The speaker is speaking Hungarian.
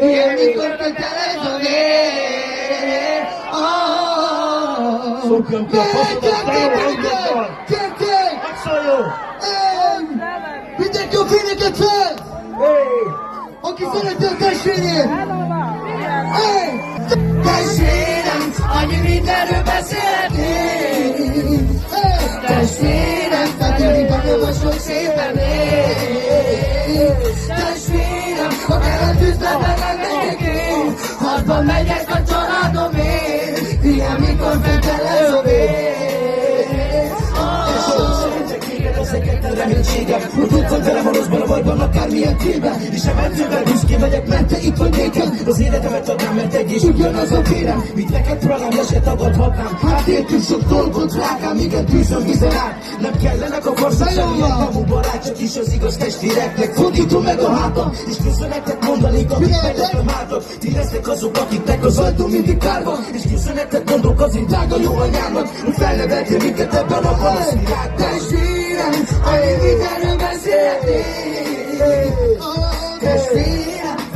Y amikor kötelez a vér. Gyertek! Mindenki a fényeket fel! Aki szereti a testvérét! Testvérem, annyi mindenről beszélhetnénk. Testvérem, feltűnik a sok szépen ég. Testvérem, akár a tűzben megmegyek, harcban megyek a családomért. Ilyen mikor feltelez a vér. Ezeket a reménységem, hogy tudsz, hogy velem a rosszban, a bajban, akármilyen tében. És a mentővel büszkén vagyok, mert te itt vagy nékem. Az életemet adnám, mert egy és ugyanaz a vérem. Mit neked pralám, le se tagadhatnám. Hát értünk sok dolgot, drágám, igen, tűzön vizen át. Nem kellenek a farszak, semmilyen kamu barát, csak is az igaz testvéreknek. Fordítom meg a hátam, és köszönetet mondanék, akik meglepem álltak. Ti lesznek azok, akiknek az ajtó mindig tárva. És köszönetet mondok az én drága jó anyámnak, hogy felneveltél minket ebben a valószínűságban. Testvérem, annyi mindenről beszélhetnénk. Testvérem,